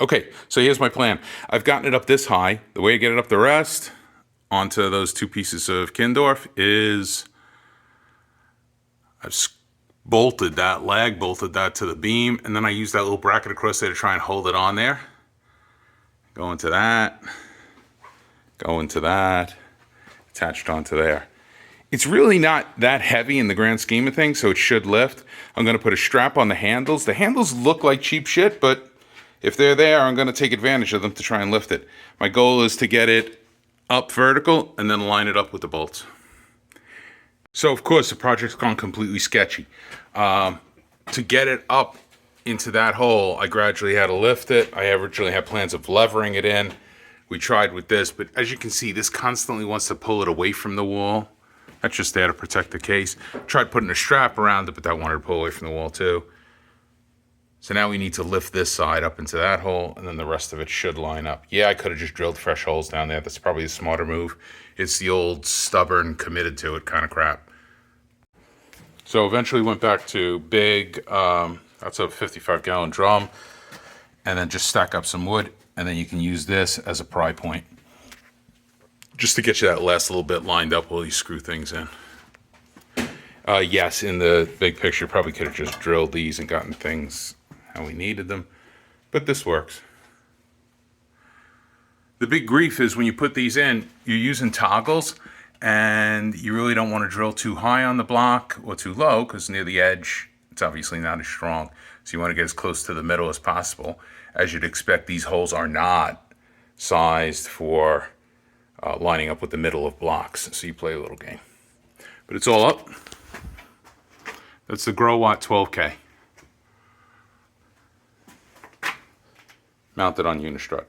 Okay, so here's my plan. I've gotten it up this high. The way I get it up the rest onto those 2 pieces of Kindorf is I've bolted that leg, bolted that to the beam, and then I use that little bracket across there to try and hold it on there. Go into that, attached onto there. It's really not that heavy in the grand scheme of things, so it should lift. I'm going to put a strap on the handles. The handles look like cheap shit, but if they're there, I'm going to take advantage of them to try and lift it. My goal is to get it up vertical and then line it up with the bolts. So, of course, the project's gone completely sketchy. To get it up into that hole, I gradually had to lift it. I originally had plans of levering it in. We tried with this, but as you can see, this constantly wants to pull it away from the wall. That's just there to protect the case. Tried putting a strap around it, but that wanted to pull away from the wall too. So now we need to lift this side up into that hole, and then the rest of it should line up. Yeah, I could have just drilled fresh holes down there. That's probably a smarter move. It's the old stubborn, committed to it kind of crap. So eventually went back to big, that's a 55-gallon drum, and then just stack up some wood, and then you can use this as a pry point, just to get you that last little bit lined up while you screw things in. Yes, in the big picture, probably could have just drilled these and gotten things how we needed them, but this works. The big grief is when you put these in, you're using toggles, and you really don't want to drill too high on the block or too low, because near the edge, it's obviously not as strong. So you want to get as close to the middle as possible. As you'd expect, these holes are not sized for lining up with the middle of blocks, so you play a little game. But it's all up. That's the Growatt 12k. Mounted on Unistrut.